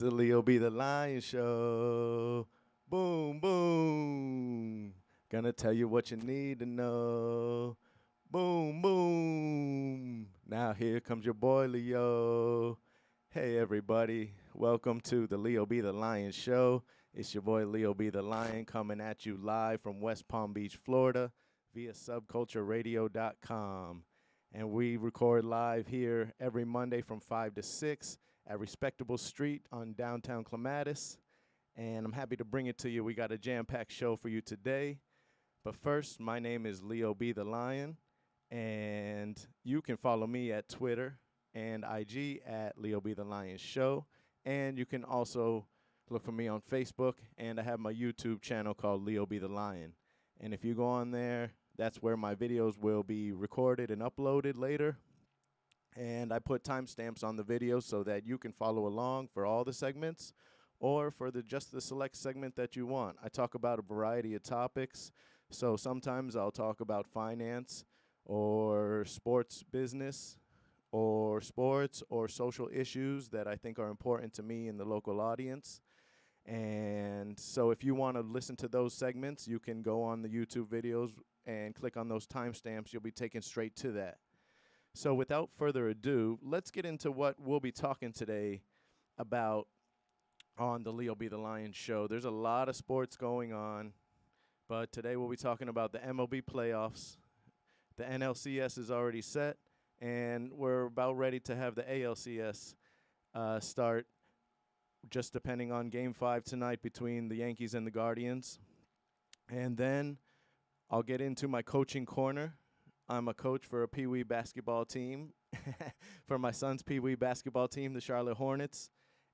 The Leo be the Lion Show. Boom, boom. Gonna tell you what you need to know. Boom, boom. Now here comes your boy Leo. Hey everybody, welcome to the Leo be the Lion Show. It's your boy Leo be the Lion coming at you live from West Palm Beach, Florida via subcultureradio.com. And we record live here every Monday from 5 to 6 at Respectable Street on downtown Clematis. And I'm happy to bring it to you. We got a jam-packed show for you today. But first, my name is Leo B. the Lion, and you can follow me at Twitter and IG at Leo B. the Lion Show. And you can also look for me on Facebook, and I have my YouTube channel called Leo B. the Lion. And if you go on there, that's where my videos will be recorded and uploaded later. And I put timestamps on the video so that you can follow along for all the segments or for just the select segment that you want. I talk about a variety of topics. So sometimes I'll talk about finance or sports business or sports or social issues that I think are important to me and the local audience. And so if you want to listen to those segments, you can go on the YouTube videos and click on those timestamps. You'll be taken straight to that. So without further ado, let's get into what we'll be talking today about on the Leo Be the Lion show. There's a lot of sports going on, but today we'll be talking about the MLB Playoffs. The NLCS is already set, and we're about ready to have the ALCS start, just depending on Game 5 tonight between the Yankees and the Guardians. And then I'll get into my coaching corner. I'm a coach for a Pee Wee basketball team, for my son's Pee Wee basketball team, the Charlotte Hornets.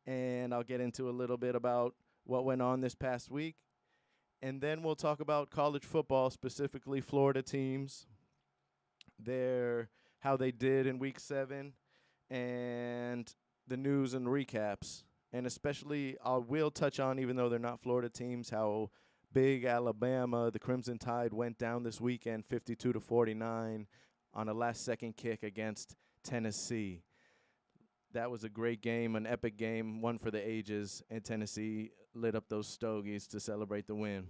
And I'll get into a little bit about what went on this past week. And then we'll talk about college football, specifically Florida teams, how they did in Week 7, and the news and recaps. And especially, I will touch on, even though they're not Florida teams, how big Alabama, the Crimson Tide, went down this weekend 52-49 on a last-second kick against Tennessee. That was a great game, an epic game, one for the ages, and Tennessee lit up those stogies to celebrate the win.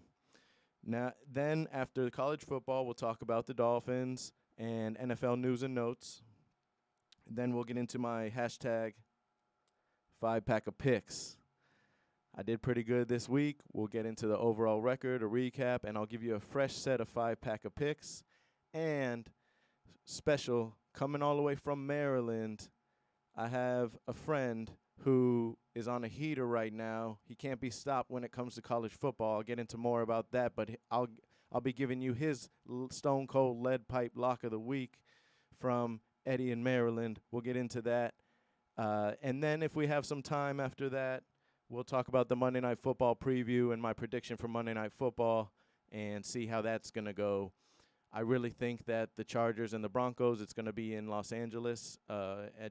Now, then, after the college football, we'll talk about the Dolphins and NFL news and notes. Then we'll get into my hashtag 5-pack of picks. I did pretty good this week. We'll get into the overall record, a recap, and I'll give you a fresh set of 5-pack of picks. And special, coming all the way from Maryland, I have a friend who is on a heater right now. He can't be stopped when it comes to college football. I'll get into more about that, but I'll be giving you his Stone Cold Lead Pipe Lock of the Week from Eddie in Maryland. We'll get into that. And then if we have some time after that, we'll talk about the Monday Night Football preview and my prediction for Monday Night Football and see how that's going to go. I really think that the Chargers and the Broncos, it's going to be in Los Angeles.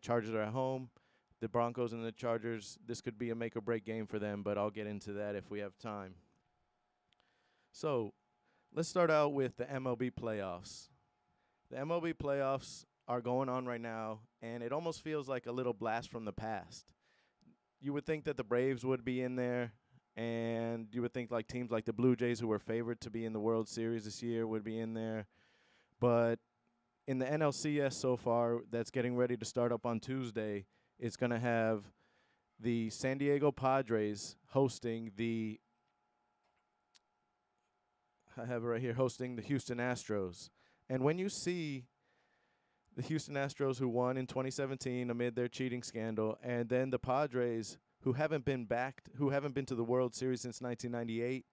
Chargers are at home. The Broncos and the Chargers, this could be a make-or-break game for them, but I'll get into that if we have time. So let's start out with the MLB Playoffs. The MLB Playoffs are going on right now, and it almost feels like a little blast from the past. You would think that the Braves would be in there, and you would think like teams like the Blue Jays, who were favored to be in the World Series this year, would be in there. But in the NLCS so far, that's getting ready to start up on Tuesday, it's going to have the San Diego Padres hosting the Houston Astros. And when you see the Houston Astros, who won in 2017 amid their cheating scandal, and then the Padres, who haven't been to the World Series since 1998.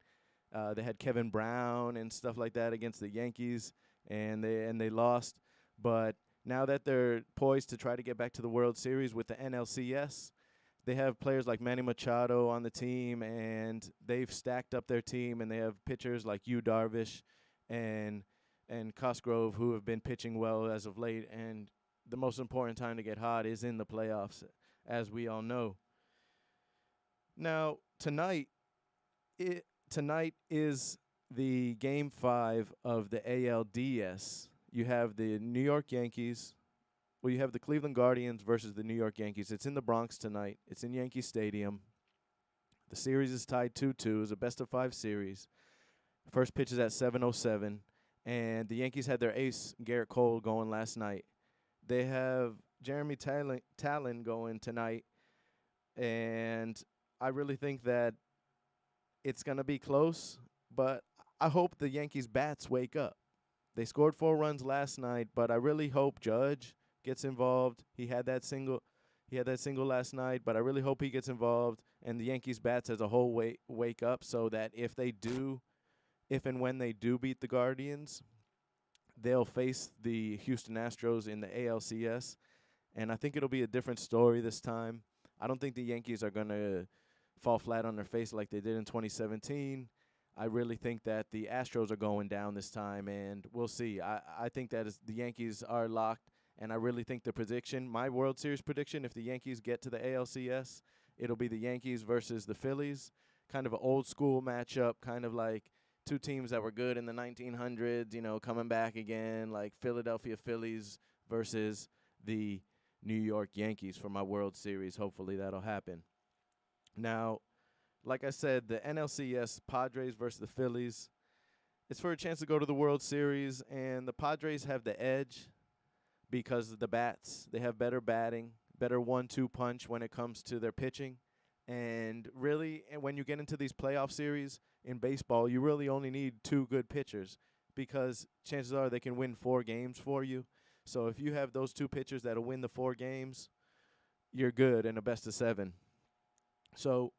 They had Kevin Brown and stuff like that against the Yankees, and they lost. But now that they're poised to try to get back to the World Series with the NLCS, they have players like Manny Machado on the team, and they've stacked up their team, and they have pitchers like Yu Darvish and Cosgrove, who have been pitching well as of late. And the most important time to get hot is in the playoffs, as we all know. Now, tonight is the Game 5 of the ALDS. You have the New York Yankees. Well, you have the Cleveland Guardians versus the New York Yankees. It's in the Bronx tonight. It's in Yankee Stadium. The series is tied 2-2. It's a best-of-5 series. First pitch is at 7:07, and the Yankees had their ace, Garrett Cole, going last night. They have Jeremy Talon going tonight, and I really think that it's going to be close, but I hope the Yankees bats wake up. They scored 4 runs last night, but I really hope Judge gets involved. He had that single last night, but I really hope he gets involved and the Yankees bats as a whole wake up so that if and when they do beat the Guardians, they'll face the Houston Astros in the ALCS, and I think it'll be a different story this time. I don't think the Yankees are going to fall flat on their face like they did in 2017. I really think that the Astros are going down this time, and we'll see. I think that the Yankees are locked, and I really think my World Series prediction, if the Yankees get to the ALCS, it'll be the Yankees versus the Phillies, kind of an old-school matchup, kind of like two teams that were good in the 1900s, coming back again, like Philadelphia Phillies versus the New York Yankees for my World Series. Hopefully that'll happen. Now, like I said, the NLCS, Padres versus the Phillies, it's for a chance to go to the World Series, and the Padres have the edge because of the bats. They have better batting, better 1-2 punch when it comes to their pitching. And really, when you get into these playoff series in baseball, you really only need 2 good pitchers because chances are they can win 4 games for you. So if you have those 2 pitchers that'll win the 4 games, you're good in a best-of-7. So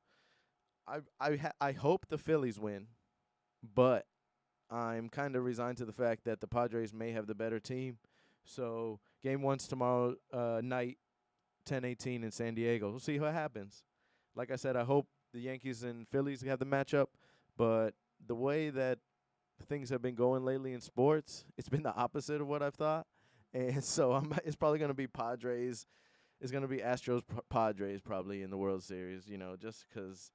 I hope the Phillies win, but I'm kind of resigned to the fact that the Padres may have the better team. So game 1's tomorrow night, 10:18 in San Diego. We'll see what happens. Like I said, I hope the Yankees and Phillies have the matchup, but the way that things have been going lately in sports, it's been the opposite of what I've thought. And so it's probably going to be Padres. It's going to be Astros-Padres probably in the World Series, just because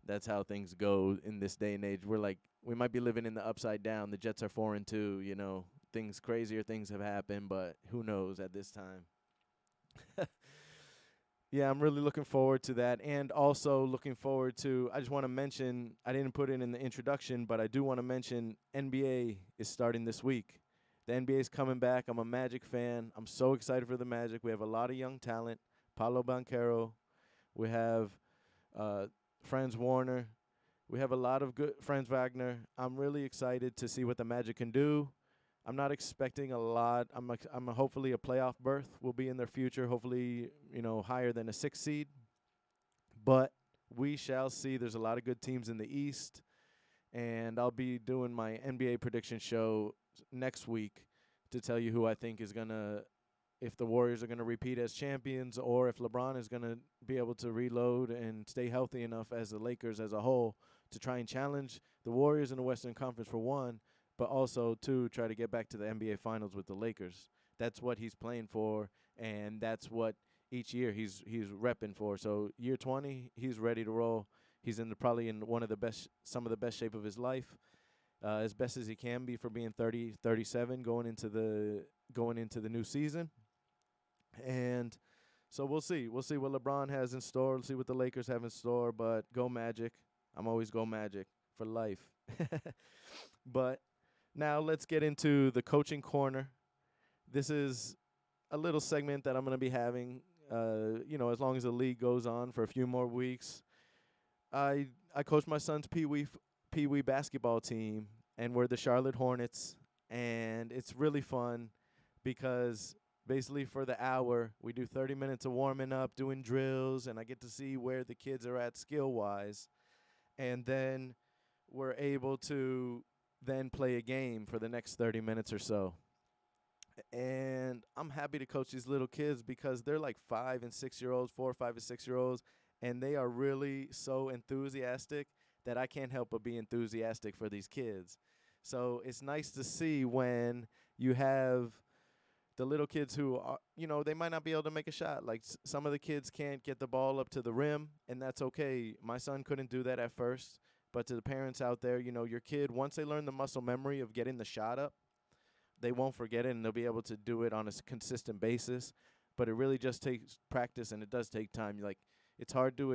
that's how things go in this day and age. We might be living in the upside down. The Jets are 4-2, crazier things have happened, but who knows at this time. Yeah, I'm really looking forward to that, and also looking forward to, I just want to mention, I didn't put it in the introduction, but I do want to mention NBA is starting this week. The NBA is coming back. I'm a Magic fan. I'm so excited for the Magic. We have a lot of young talent. Paolo Banchero. We have Franz Warner. We have a lot of good, Franz Wagner. I'm really excited to see what the Magic can do. I'm not expecting a lot. I'm hopefully a playoff berth will be in their future. Hopefully, higher than a 6 seed. But we shall see. There's a lot of good teams in the East, and I'll be doing my NBA prediction show next week to tell you who I think is gonna, if the Warriors are gonna repeat as champions, or if LeBron is gonna be able to reload and stay healthy enough as the Lakers as a whole to try and challenge the Warriors in the Western Conference for 1. But also, 2, try to get back to the NBA Finals with the Lakers. That's what he's playing for, and that's what each year he's repping for. So year 20, he's ready to roll. He's probably in some of the best shape of his life, as best as he can be for being 30, 37 going into the new season. And so we'll see. We'll see what LeBron has in store. We'll see what the Lakers have in store. But go Magic. I'm always go Magic for life. But now let's get into the coaching corner. This is a little segment that I'm going to be having, as long as the league goes on for a few more weeks. I coach my son's Pee Wee basketball team, and we're the Charlotte Hornets, and it's really fun because basically for the hour we do 30 minutes of warming up, doing drills, and I get to see where the kids are at skill-wise, and then we're able to then play a game for the next 30 minutes or so. And I'm happy to coach these little kids because they're like 5 and 6 year olds, 4, 5 and 6 year olds, and they are really so enthusiastic that I can't help but be enthusiastic for these kids. So it's nice to see when you have the little kids who are, they might not be able to make a shot. Like some of the kids can't get the ball up to the rim, and that's okay. My son couldn't do that at first. But to the parents out there, your kid, once they learn the muscle memory of getting the shot up, they won't forget it, and they'll be able to do it on a consistent basis. But it really just takes practice, and it does take time. It's hard to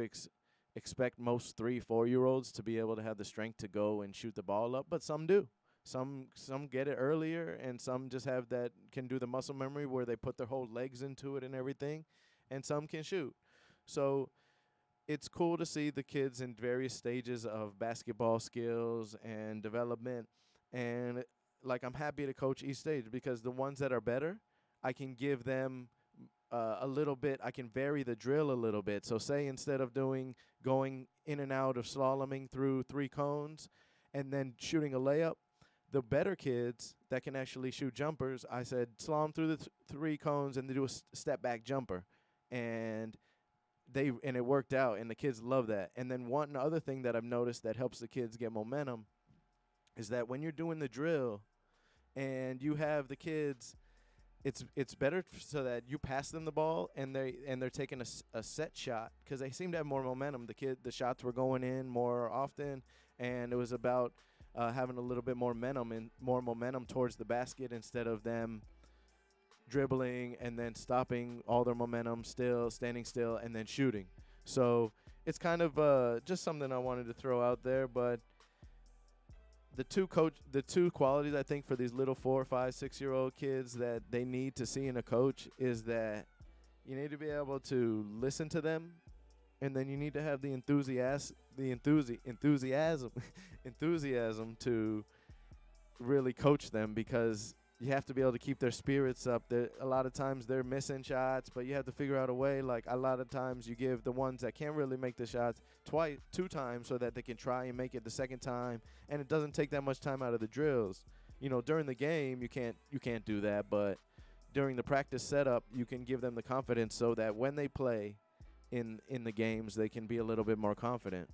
expect most 3, 4-year-olds to be able to have the strength to go and shoot the ball up, but some do. Some get it earlier, and some just have that, can do the muscle memory where they put their whole legs into it and everything, and some can shoot. So it's cool to see the kids in various stages of basketball skills and development. And like, I'm happy to coach each stage, because the ones that are better, I can give them a little bit. I can vary the drill a little bit. So say instead of going in and out of slaloming through 3 cones and then shooting a layup, the better kids that can actually shoot jumpers, I said slalom through the 3 cones and they do a step back jumper. And it worked out, and the kids love that. And then one other thing that I've noticed that helps the kids get momentum is that when you're doing the drill and you have the kids, it's better so that you pass them the ball and they're taking a set shot, because they seem to have more momentum. The shots were going in more often, and it was about having a little bit more momentum towards the basket, instead of them dribbling and then stopping all their momentum, standing still, and then shooting. So it's kind of just something I wanted to throw out there. But the two qualities I think for these little 4, 5, 6-year-old kids that they need to see in a coach is that you need to be able to listen to them, and then you need to have the enthusiasm to really coach them, because you have to be able to keep their spirits up. A lot of times they're missing shots, but you have to figure out a way. Like, a lot of times you give the ones that can't really make the shots 2 times so that they can try and make it the second time, and it doesn't take that much time out of the drills. During the game you can't do that, but during the practice setup you can give them the confidence so that when they play in the games they can be a little bit more confident.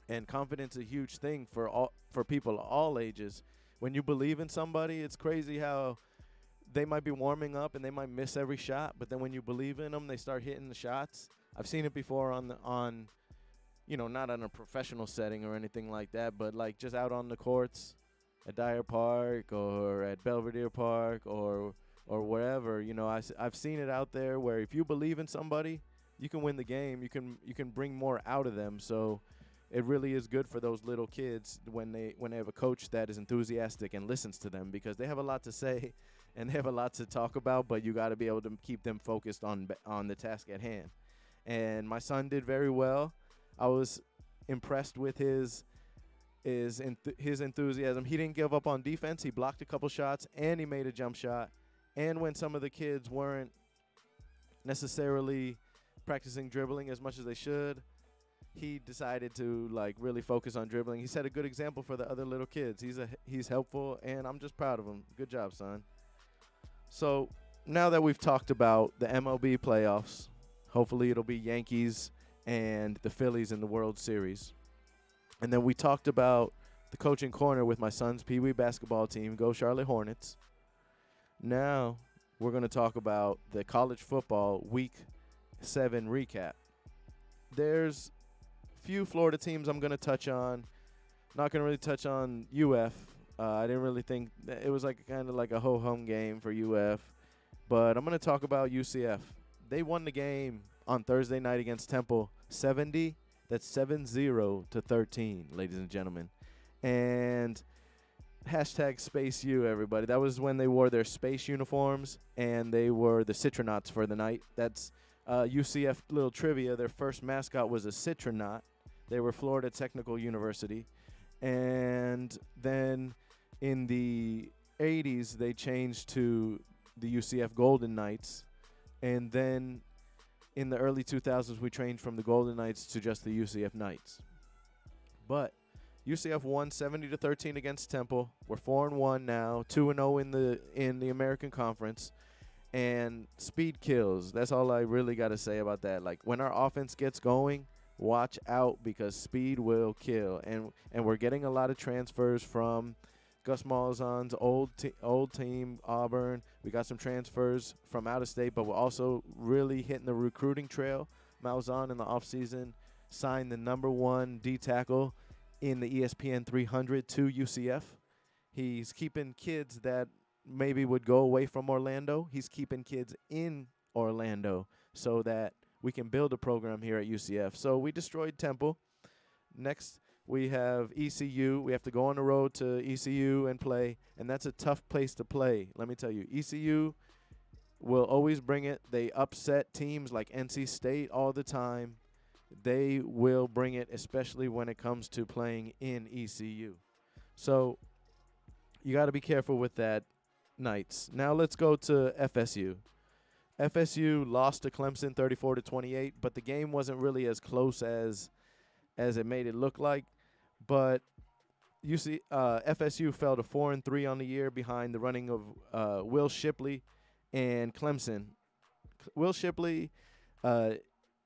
And confidence is a huge thing for people of all ages. When you believe in somebody, it's crazy how they might be warming up and they might miss every shot, but then when you believe in them, they start hitting the shots. I've seen it before on not on a professional setting or anything like that, but like just out on the courts at Dyer Park or at Belvedere Park or wherever. I've seen it out there where if you believe in somebody, you can win the game. You can bring more out of them. So it really is good for those little kids when they have a coach that is enthusiastic and listens to them, because they have a lot to say and they have a lot to talk about, but you got to be able to keep them focused on the task at hand. And my son did very well. I was impressed with his enthusiasm. He didn't give up on defense. He blocked a couple shots and he made a jump shot. And when some of the kids weren't necessarily practicing dribbling as much as they should, he decided to really focus on dribbling. He set a good example for the other little kids. He's helpful, and I'm just proud of him. Good job, son. So now that we've talked about the MLB playoffs, hopefully it'll be Yankees and the Phillies in the World Series. And then we talked about the coaching corner with my son's Pee Wee basketball team. Go Charlotte Hornets. Now we're going to talk about the college football Week 7 recap. There's few Florida teams I'm going to touch on. Not going to really touch on UF. I didn't really think it was kind of like a ho-hum game for UF. But I'm going to talk about UCF. They won the game on Thursday night against Temple 70. That's 70-13, ladies and gentlemen. And hashtag Space U, everybody. That was when they wore their space uniforms, and they were the Citronauts for the night. That's UCF little trivia. Their first mascot was a Citronaut. They were Florida Technical University. And then in the 80s, they changed to the UCF Golden Knights. And then in the early 2000s, we changed from the Golden Knights to just the UCF Knights. But UCF won 70-13 against Temple. We're 4-1 now, 2-0 in the American Conference. And speed kills. That's all I really got to say about that. When our offense gets going, watch out, because speed will kill. And we're getting a lot of transfers from Gus Malzahn's old team, Auburn. We got some transfers from out of state, but we're also really hitting the recruiting trail. Malzahn in the offseason signed the #1 D tackle in the ESPN 300 to UCF. He's keeping kids that maybe would go away from Orlando. He's keeping kids in Orlando so that we can build a program here at UCF. So we destroyed Temple. Next, we have ECU. We have to go on the road to ECU and play, and that's a tough place to play. Let me tell you, ECU will always bring it. They upset teams like NC State all the time. They will bring it, especially when it comes to playing in ECU. So you got to be careful with that, Knights. Now let's go to FSU. FSU lost to Clemson 34-28, but the game wasn't really as close as it made it look like. But FSU fell to 4-3 on the year behind the running of Will Shipley and Clemson. Will Shipley,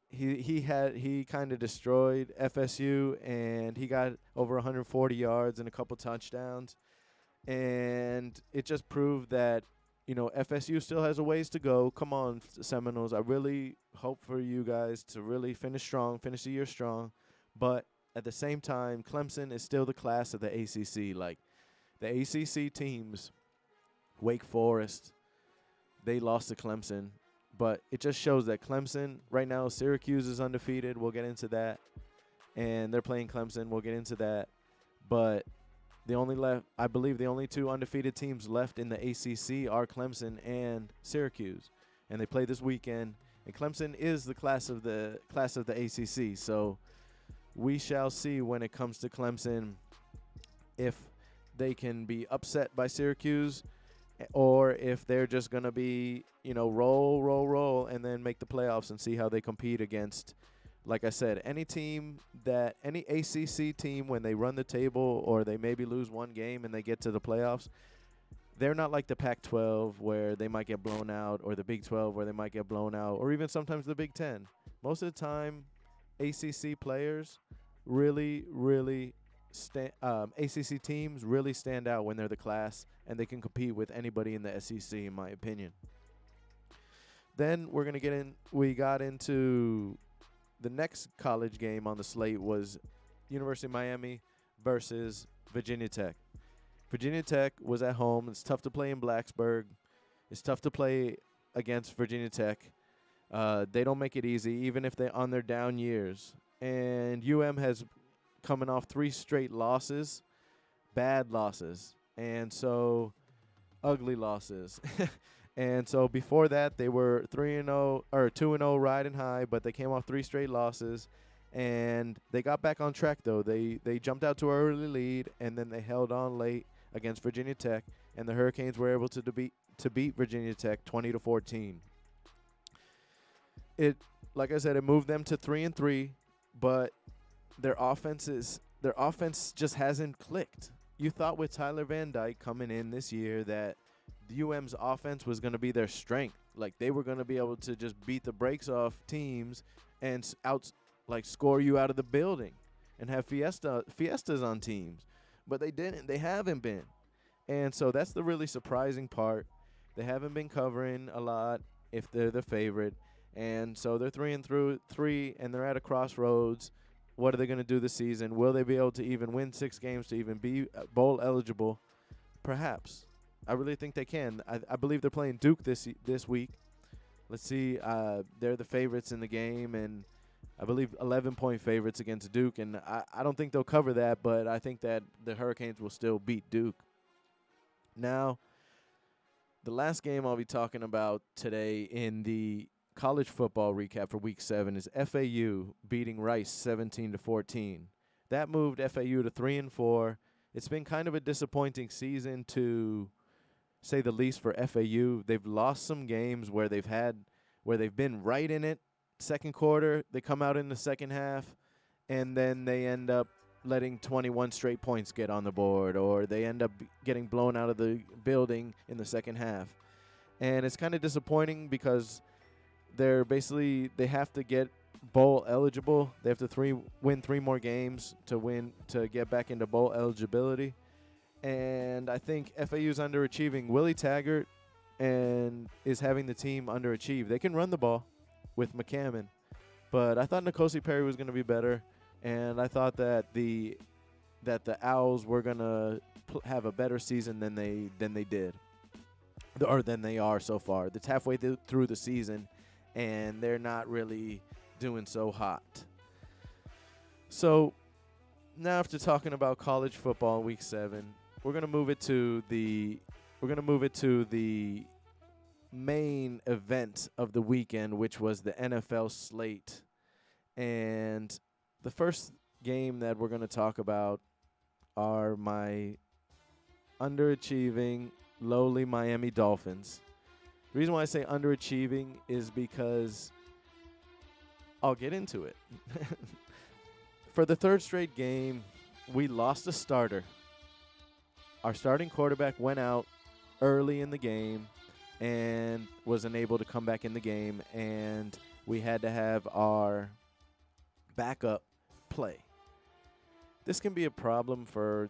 he kind of destroyed FSU, and he got over 140 yards and a couple touchdowns. And it just proved that, FSU still has a ways to go. Come on, Seminoles. I really hope for you guys to really finish the year strong. But at the same time, Clemson is still the class of the ACC. Like, the ACC teams, Wake Forest, they lost to Clemson. But it just shows that Clemson, right now, Syracuse is undefeated. We'll get into that. And they're playing Clemson. We'll get into that. But I believe the only two undefeated teams left in the ACC are Clemson and Syracuse. And they play this weekend. And Clemson is the class of the ACC. So we shall see when it comes to Clemson if they can be upset by Syracuse or if they're just going to be, roll, and then make the playoffs and see how they compete against, like I said, any ACC team, when they run the table or they maybe lose one game and they get to the playoffs, they're not like the Pac-12 where they might get blown out, or the Big 12 where they might get blown out, or even sometimes the Big 10. Most of the time, ACC players ACC teams really stand out when they're the class, and they can compete with anybody in the SEC, in my opinion. Then we got into the next college game on the slate was University of Miami versus Virginia Tech. Virginia Tech was at home. It's tough to play in Blacksburg. It's tough to play against Virginia Tech. They don't make it easy, even if they're on their down years. And has coming off 3 straight losses, bad losses, and so ugly losses. And so before that, they were 3-0 or 2-0 riding high, but they came off 3 straight losses, and they got back on track though. They jumped out to an early lead, and then they held on late against Virginia Tech, and the Hurricanes were able to beat Virginia Tech 20-14. Like I said, it moved them to 3-3, but their offense just hasn't clicked. You thought with Tyler Van Dyke coming in this year that the UM's offense was going to be their strength. Like, they were going to be able to just beat the brakes off teams and score you out of the building and have fiestas on teams. But they didn't. They haven't been. And so that's the really surprising part. They haven't been covering a lot if they're the favorite. And so they're 3-3, and they're at a crossroads. What are they going to do this season? Will they be able to even win 6 games to even be bowl eligible? Perhaps. I really think they can. I believe they're playing Duke this week. Let's see. They're the favorites in the game, and I believe 11-point favorites against Duke. And I don't think they'll cover that, but I think that the Hurricanes will still beat Duke. Now, the last game I'll be talking about today in the college football recap for Week 7 is FAU beating Rice 17-14. That moved FAU to 3-4. It's been kind of a disappointing season, to say the least, for FAU. They've lost some games where they've been right in it. Second quarter, they come out in the second half, and then they end up letting 21 straight points get on the board, or they end up getting blown out of the building in the second half. And it's kind of disappointing because they have to get bowl eligible. They have to win 3 more games to get back into bowl eligibility. And I think FAU's underachieving. Willie Taggart is having the team underachieve. They can run the ball with McCammon, but I thought N'Kosi Perry was going to be better, and I thought that the Owls were going to have a better season than they did, or than they are so far. It's halfway through the season, and they're not really doing so hot. So now, after talking about college football week 7, we're gonna move it to the main event of the weekend, which was the NFL slate. And the first game that we're gonna talk about are my underachieving, lowly Miami Dolphins. The reason why I say underachieving is because I'll get into it. For the third straight game, we lost a starter. Our starting quarterback went out early in the game and was unable to come back in the game, and we had to have our backup play. This can be a problem for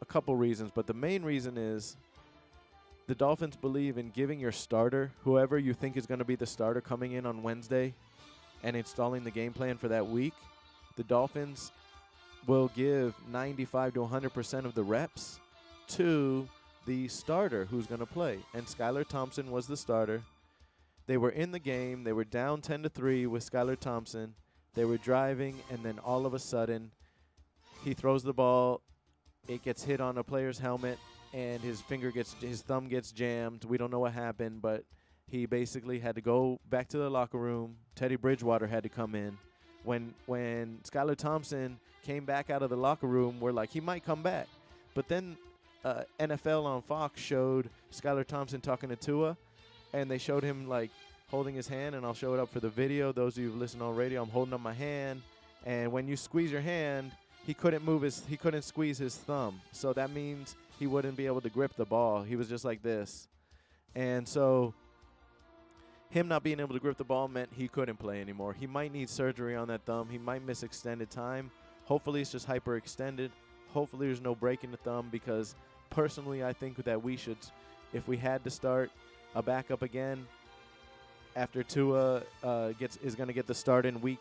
a couple reasons, but the main reason is the Dolphins believe in giving your starter, whoever you think is going to be the starter coming in on Wednesday, and installing the game plan for that week. The Dolphins will give 95 to 100% of the reps to the starter who's going to play. And Skylar Thompson was the starter. They were in the game. They were down 10-3 with Skylar Thompson. They were driving, and then all of a sudden, he throws the ball. It gets hit on a player's helmet, and his thumb gets jammed. We don't know what happened, but he basically had to go back to the locker room. Teddy Bridgewater had to come in. When Skylar Thompson came back out of the locker room, we're like, he might come back. But then NFL on Fox showed Skylar Thompson talking to Tua, and they showed him like holding his hand, and I'll show it up for the video. Those of you who listen on radio, I'm holding up my hand, and when you squeeze your hand, he couldn't squeeze his thumb. So that means he wouldn't be able to grip the ball. He was just like this. And so him not being able to grip the ball meant he couldn't play anymore. He might need surgery on that thumb. He might miss extended time. Hopefully it's just hyperextended. Hopefully there's no break in the thumb, because personally I think that we should, if we had to start a backup again after Tua is going to get the start in week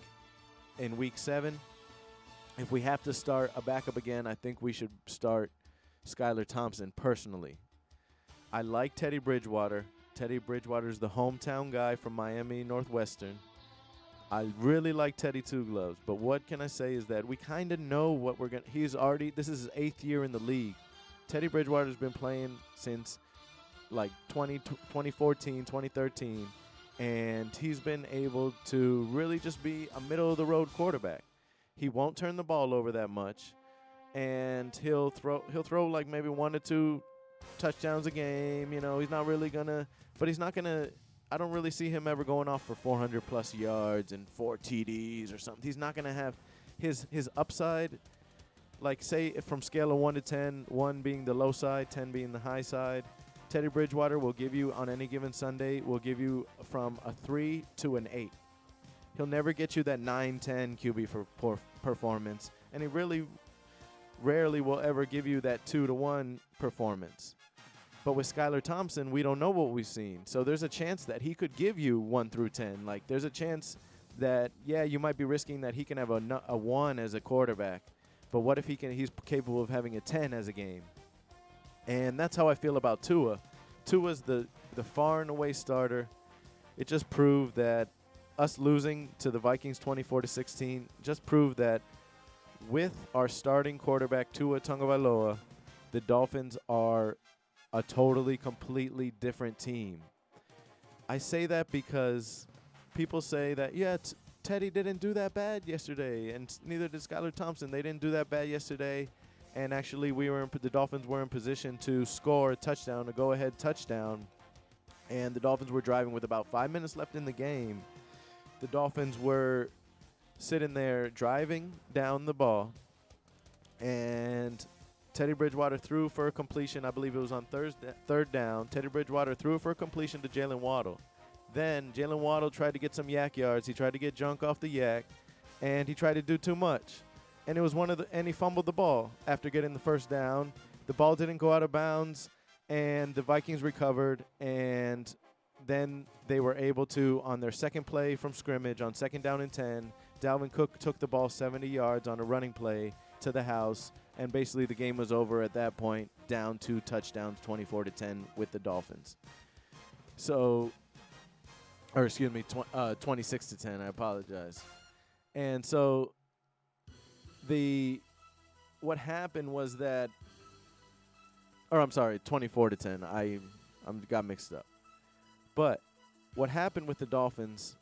7, if we have to start a backup again, I think we should start Skylar Thompson personally. I like Teddy Bridgewater. Teddy Bridgewater's the hometown guy from Miami Northwestern. I really like Teddy Two Gloves, but what can I say is that we kind of know what we're going to – this is his 8th year in the league. Teddy Bridgewater's been playing since like 2014, 2013, and he's been able to really just be a middle-of-the-road quarterback. He won't turn the ball over that much, and he'll throw like maybe 1 or 2 touchdowns a game. You know, he's not really going to – but he's not going to – I don't really see him ever going off for 400-plus yards and 4 TDs or something. He's not going to have his upside, like say from scale of 1 to 10, 1 being the low side, 10 being the high side. Teddy Bridgewater will give you, on any given Sunday, will give you from a 3 to an 8. He'll never get you that 9-10 QB for performance, and he really rarely will ever give you that 2-1 performance. But with Skylar Thompson, we don't know what we've seen. So there's a chance that he could give you 1 through 10. Like, there's a chance that, yeah, you might be risking that he can have a 1 as a quarterback. But what if he's capable of having a 10 as a game? And that's how I feel about Tua. Tua's the far and away starter. It just proved that us losing to the Vikings 24-16 just proved that with our starting quarterback Tua Tagovailoa, the Dolphins are a totally, completely different team. I say that because people say that, yeah, Teddy didn't do that bad yesterday, and neither did Skylar Thompson. They didn't do that bad yesterday, and actually the Dolphins were in position to score a touchdown, a go-ahead touchdown, and the Dolphins were driving with about 5 minutes left in the game. The Dolphins were sitting there driving down the ball, and Teddy Bridgewater threw for a completion. I believe it was on third down. Teddy Bridgewater threw for a completion to Jalen Waddle. Then Jalen Waddle tried to get some yak yards. He tried to get junk off the yak, and he tried to do too much. And it was and he fumbled the ball after getting the first down. The ball didn't go out of bounds, and the Vikings recovered, and then they were able to, on their second play from scrimmage, on 2nd down and 10, Dalvin Cook took the ball 70 yards on a running play to the house, and basically the game was over at that point, down 2 touchdowns, 24-10 with the Dolphins. So or excuse me, 26-10. I apologize. And so what happened was that, or I'm sorry, 24-10. I got mixed up. But what happened with the Dolphins?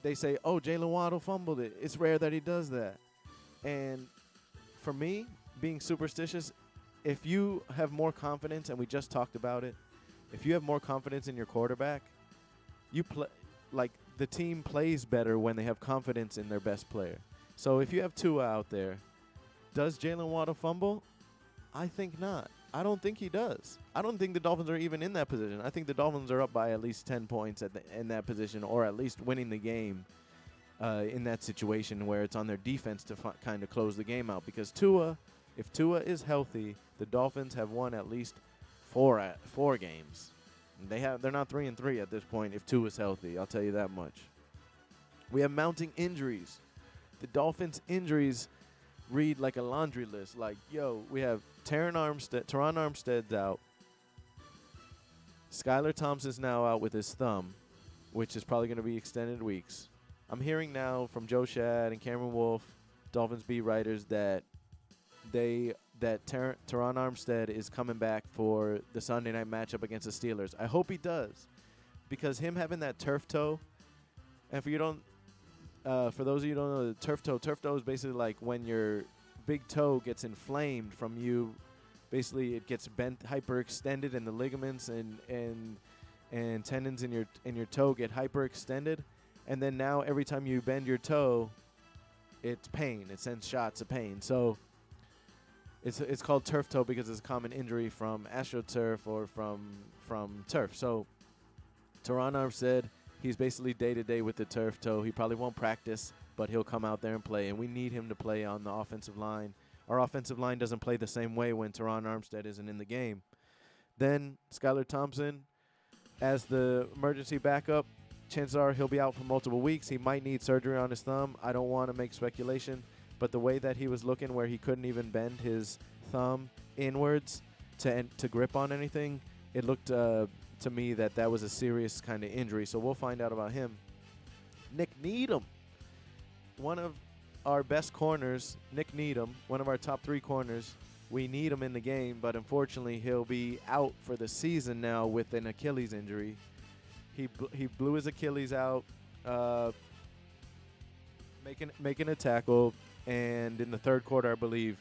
They say, "Oh, Jalen Waddle fumbled it. It's rare that he does that." And for me, being superstitious, if you have more confidence, and we just talked about it, if you have more confidence in your quarterback, you play like the team plays better when they have confidence in their best player. So if you have Tua out there, does Jalen Waddle fumble? I think not. I don't think he does. I don't think the Dolphins are even in that position. I think the Dolphins are up by at least 10 points in that position, or at least winning the game in that situation where it's on their defense to kind of close the game out. Because if Tua is healthy, the Dolphins have won at least four games. They're not 3-3 at this point if Tua is healthy. I'll tell you that much. We have mounting injuries. The Dolphins' injuries read like a laundry list. Like, we have Teron Armstead's out. Skylar Thompson's now out with his thumb, which is probably going to be extended weeks. I'm hearing now from Joe Shad and Cameron Wolf, Dolphins beat writers, that Teron Armstead is coming back for the Sunday night matchup against the Steelers. I hope he does, because him having that turf toe, and for those of you who don't know, the turf toe is basically like when your big toe gets inflamed from you. Basically, it gets bent, hyperextended, and the ligaments and tendons in your toe get hyperextended. And then now every time you bend your toe, it's pain. It sends shots of pain. So it's called turf toe because it's a common injury from AstroTurf or from turf. So Teron Armstead, he's basically day-to-day with the turf toe. He probably won't practice, but he'll come out there and play. And we need him to play on the offensive line. Our offensive line doesn't play the same way when Teron Armstead isn't in the game. Then Skylar Thompson, as the emergency backup, chances are he'll be out for multiple weeks. He might need surgery on his thumb. I don't want to make speculation, but the way that he was looking, where he couldn't even bend his thumb inwards to grip on anything, it looked to me that was a serious kind of injury. So we'll find out about him. Nick Needham, one of our best corners, Nick Needham, one of our top 3 corners. We need him in the game, but unfortunately he'll be out for the season now with an Achilles injury. He blew his Achilles out making a tackle, and in the third quarter, I believe,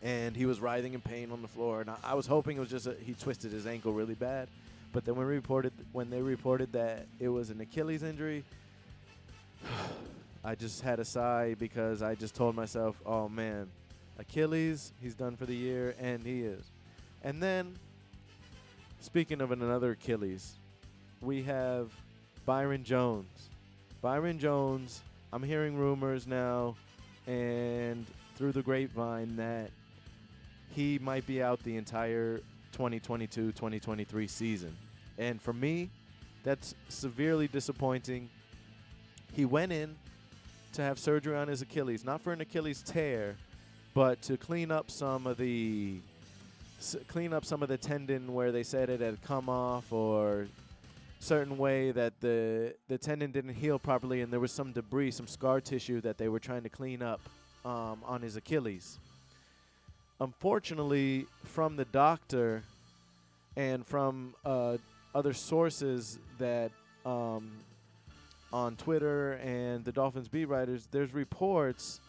and he was writhing in pain on the floor. And I was hoping it was just he twisted his ankle really bad. But then when they reported that it was an Achilles injury, I just had a sigh, because I just told myself, oh, man, Achilles, he's done for the year, and he is. And then, speaking of another Achilles, we have Byron Jones. Byron Jones, I'm hearing rumors now and through the grapevine that he might be out the entire 2022-2023 season. And for me, that's severely disappointing. He went in to have surgery on his Achilles, not for an Achilles tear, but to clean up some of the tendon where they said it had come off, or certain way that the tendon didn't heal properly, and there was some debris, some scar tissue that they were trying to clean up on his Achilles. Unfortunately, from the doctor and from other sources that on Twitter and the Dolphins beat writers, there's reports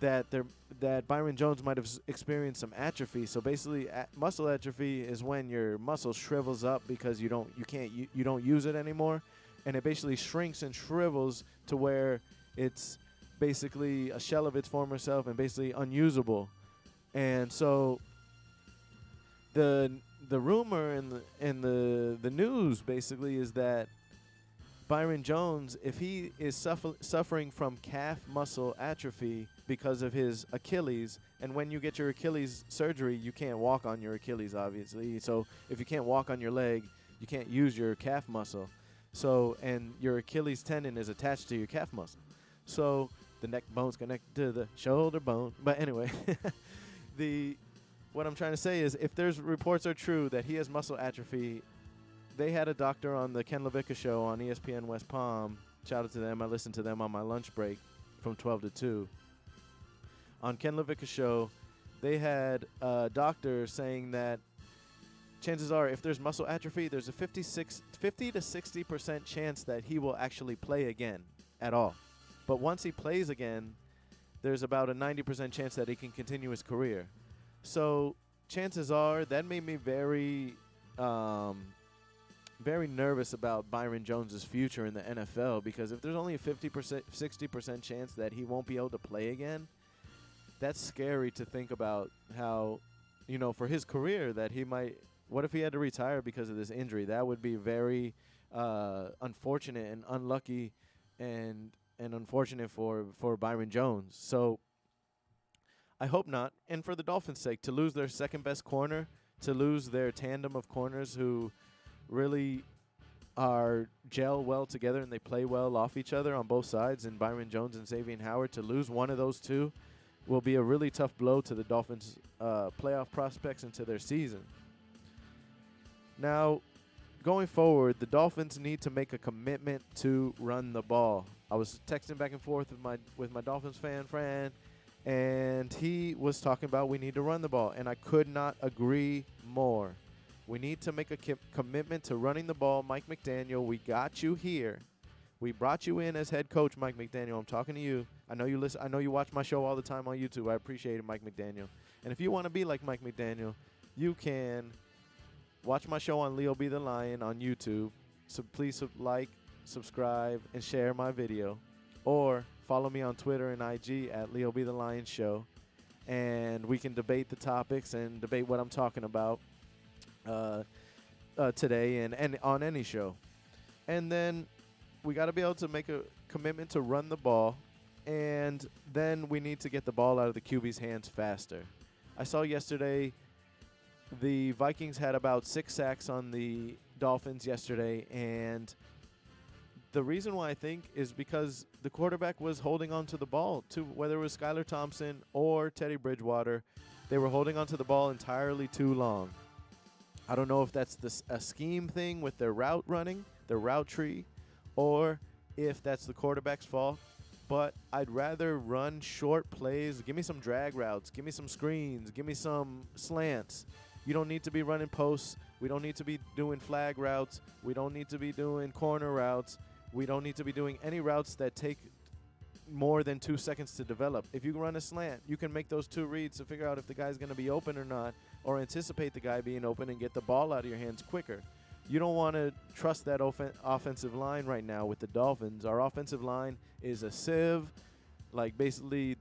that Byron Jones might have experienced some atrophy. So basically, muscle atrophy is when your muscle shrivels up because you don't use it anymore, and it basically shrinks and shrivels to where it's basically a shell of its former self and basically unusable. And so the rumor and the news basically is that Byron Jones, if he is suffering from calf muscle atrophy because of his Achilles, and when you get your Achilles surgery, you can't walk on your Achilles, obviously. So if you can't walk on your leg, you can't use your calf muscle. So, and your Achilles tendon is attached to your calf muscle. So the neck bone's connected to the shoulder bone. But anyway, what I'm trying to say is, if there's reports are true that he has muscle atrophy, they had a doctor on the Ken LaVicka show on ESPN West Palm. Shout out to them. I listened to them on my lunch break from 12 to 2. On Ken LaVicka's show, they had a doctor saying that chances are if there's muscle atrophy, there's a 50 to 60% chance that he will actually play again at all. But once he plays again, there's about a 90% chance that he can continue his career. So chances are that made me very nervous about Byron Jones' future in the NFL, because if there's only a 50%, 60% chance that he won't be able to play again, that's scary to think about how, for his career that he might – what if he had to retire because of this injury? That would be very unfortunate and unlucky and unfortunate for Byron Jones. So I hope not. And for the Dolphins' sake, to lose their second-best corner, to lose their tandem of corners who really are gel well together and they play well off each other on both sides, and Byron Jones and Xavier Howard, to lose one of those two will be a really tough blow to the Dolphins' playoff prospects into their season. Now, going forward, the Dolphins need to make a commitment to run the ball. I was texting back and forth with my Dolphins fan friend, and he was talking about we need to run the ball, and I could not agree more. We need to make a commitment to running the ball. Mike McDaniel, we got you here. We brought you in as head coach, Mike McDaniel. I'm talking to you. I know you listen. I know you watch my show all the time on YouTube. I appreciate it, Mike McDaniel. And if you want to be like Mike McDaniel, you can watch my show on Leo Be the Lion on YouTube. So please like, subscribe, and share my video. Or follow me on Twitter and IG at Leo Be the Lion Show. And we can debate the topics and debate what I'm talking about today and on any show. And then we got to be able to make a commitment to run the ball. And then we need to get the ball out of the QB's hands faster. I saw yesterday the Vikings had about 6 sacks on the Dolphins yesterday, and the reason why I think is because the quarterback was holding on to the ball, whether it was Skylar Thompson or Teddy Bridgewater. They were holding on to the ball entirely too long. I don't know if that's a scheme thing with their route running, their route tree, or if that's the quarterback's fault. But I'd rather run short plays. Give me some drag routes. Give me some screens. Give me some slants. You don't need to be running posts. We don't need to be doing flag routes. We don't need to be doing corner routes. We don't need to be doing any routes that take more than 2 seconds to develop. If you run a slant, you can make those 2 reads to figure out if the guy's going to be open or not, or anticipate the guy being open and get the ball out of your hands quicker. You don't want to trust that offensive line right now with the Dolphins. Our offensive line is a sieve. Like, basically,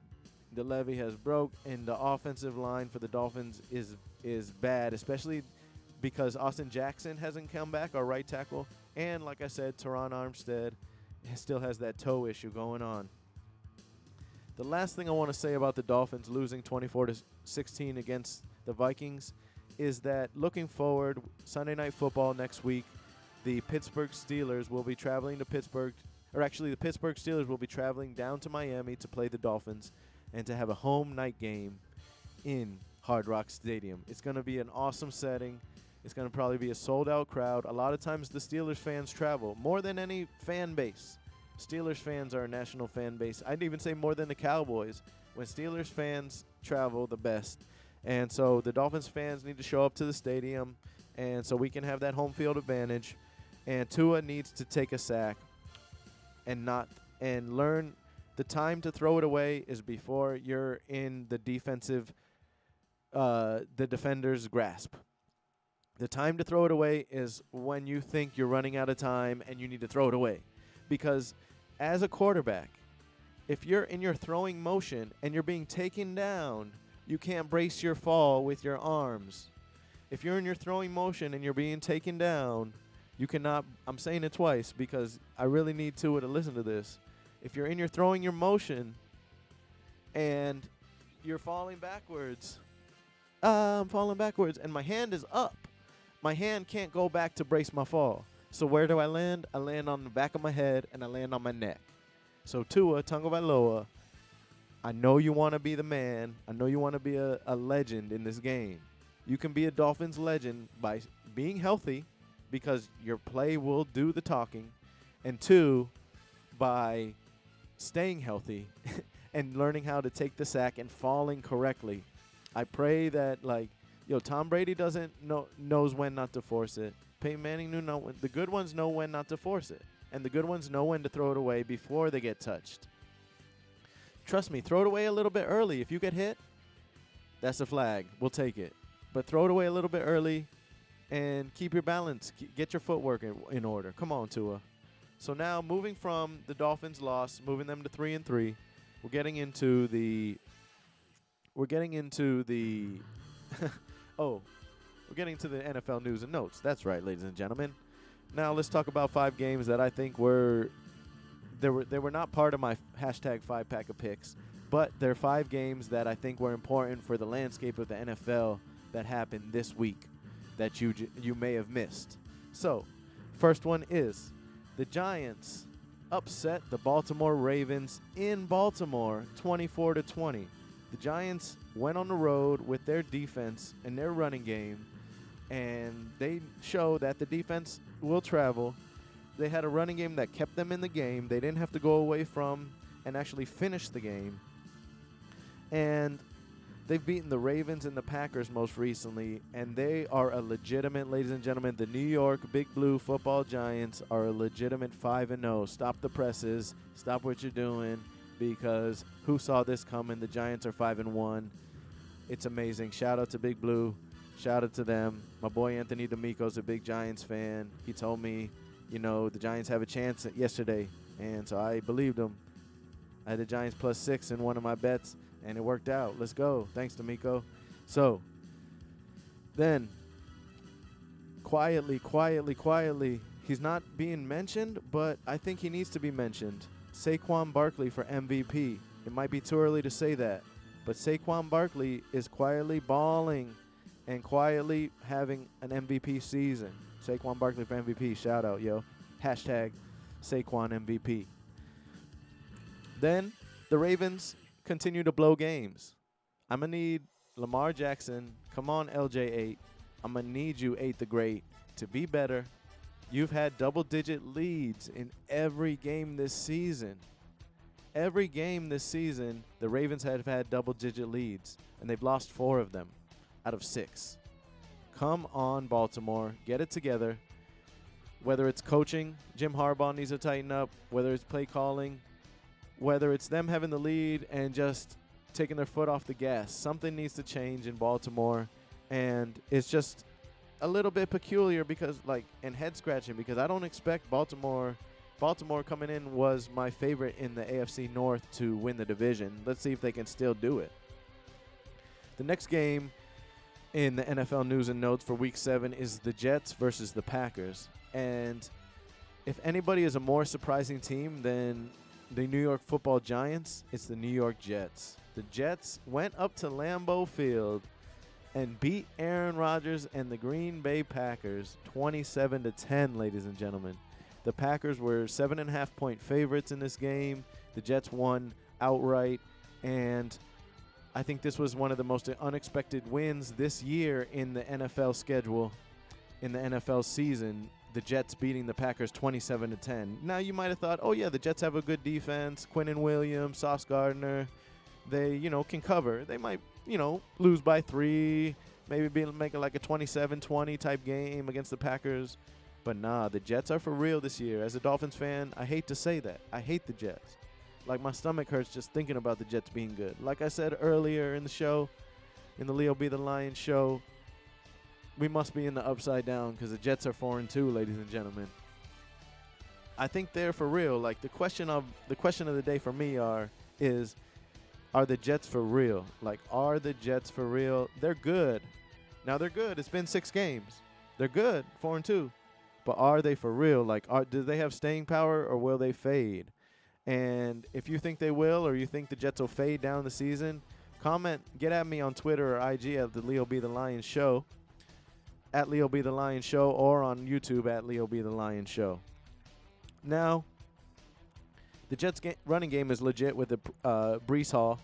the levee has broke, and the offensive line for the Dolphins is bad, especially because Austin Jackson hasn't come back, our right tackle. And, like I said, Teron Armstead still has that toe issue going on. The last thing I want to say about the Dolphins losing 24-16 against the Vikings is that looking forward, Sunday Night Football next week, the Pittsburgh Steelers will be traveling to Pittsburgh, or actually the Pittsburgh Steelers will be traveling down to Miami to play the Dolphins and to have a home night game in Hard Rock Stadium. It's going to be an awesome setting. It's going to probably be a sold-out crowd. A lot of times the Steelers fans travel more than any fan base. Steelers fans are a national fan base. I'd even say more than the Cowboys. When Steelers fans travel, the best. And so the Dolphins fans need to show up to the stadium, and so we can have that home field advantage. And Tua needs to take a sack and learn the time to throw it away is before you're in the defender's grasp. The time to throw it away is when you think you're running out of time and you need to throw it away. Because as a quarterback, if you're in your throwing motion and you're being taken down, you can't brace your fall with your arms. If you're in your throwing motion and you're being taken down, you cannot. I'm saying it twice because I really need Tua to listen to this. If you're in your throwing your motion and you're falling backwards, I'm falling backwards and my hand is up. My hand can't go back to brace my fall. So where do I land? I land on the back of my head and I land on my neck. So Tua Tagovailoa, I know you want to be the man. I know you want to be a legend in this game. You can be a Dolphins legend by being healthy because your play will do the talking, and 2, by staying healthy and learning how to take the sack and falling correctly. I pray that, like, Tom Brady knows when not to force it. Peyton Manning the good ones know when not to force it, and the good ones know when to throw it away before they get touched. Trust me, throw it away a little bit early. If you get hit, that's a flag. We'll take it. But throw it away a little bit early and keep your balance. Get your footwork in order. Come on, Tua. So now, moving from the Dolphins' loss, moving them to 3-3, we're getting into the we're getting into the NFL news and notes. That's right, ladies and gentlemen. Now let's talk about 5 games that I think were not part of my hashtag 5-pack of picks, but they're 5 games that I think were important for the landscape of the NFL that happened this week that you may have missed. So, first one is the Giants upset the Baltimore Ravens in Baltimore 24-20. The Giants went on the road with their defense and their running game, and they show that the defense will travel. They had a running game that kept them in the game. They didn't have to go away from and actually finish the game. And they've beaten the Ravens and the Packers most recently, and they are a legitimate, ladies and gentlemen, the New York Big Blue Football Giants are a legitimate 5-0. Stop the presses. Stop what you're doing, because who saw this coming? The Giants are 5-1. It's amazing. Shout out to Big Blue. Shout out to them. My boy Anthony D'Amico's a big Giants fan. He told me, the Giants have a chance yesterday, and so I believed him. I had the Giants +6 in one of my bets, and it worked out. Let's go. Thanks, D'Amico. So, then, quietly, he's not being mentioned, but I think he needs to be mentioned. Saquon Barkley for MVP. It might be too early to say that, but Saquon Barkley is quietly balling and quietly having an MVP season. Saquon Barkley for MVP. Shout out, yo. Hashtag Saquon MVP. Then the Ravens continue to blow games. I'm going to need Lamar Jackson. Come on, LJ8. I'm going to need you, 8 the Great, to be better. You've had double-digit leads in every game this season. Every game this season, the Ravens have had double-digit leads, and they've lost 4 of them out of 6. Come on, Baltimore. Get it together. Whether it's coaching, Jim Harbaugh needs to tighten up. Whether it's play calling, whether it's them having the lead and just taking their foot off the gas. Something needs to change in Baltimore, and it's just a little bit peculiar and head-scratching, because I don't expect Baltimore coming in was my favorite in the AFC North to win the division. Let's see if they can still do it. The next game in the NFL news and notes for Week 7 is the Jets versus the Packers. And if anybody is a more surprising team than the New York Football Giants, it's the New York Jets. The Jets went up to Lambeau Field and beat Aaron Rodgers and the Green Bay Packers 27-10, ladies and gentlemen. The Packers were 7.5-point favorites in this game. The Jets won outright, and I think this was one of the most unexpected wins this year in the NFL schedule, in the NFL season. The Jets beating the Packers 27-10. Now, you might have thought, oh, yeah, the Jets have a good defense. Quinnen Williams, Sauce Gardner, they, can cover. They might, lose by 3, maybe make it like a 27-20 type game against the Packers. But nah, the Jets are for real this year. As a Dolphins fan, I hate to say that. I hate the Jets. Like, my stomach hurts just thinking about the Jets being good. Like I said earlier in the show, in the Leo B. the Lion show, we must be in the upside down because the Jets are 4-2, ladies and gentlemen. I think they're for real. Like, the question of the day for me is, are the Jets for real? Like, are the Jets for real? They're good. Now, they're good. It's been 6 games. They're good, 4-2. But are they for real? Like, do they have staying power, or will they fade? And if you think they will, or you think the Jets will fade down the season, comment, get at me on Twitter or IG at the Leo B. the Lion Show, at Leo B. the Lion Show, or on YouTube at Leo B. the Lion Show. Now, the Jets' running game is legit with the Breece Hall,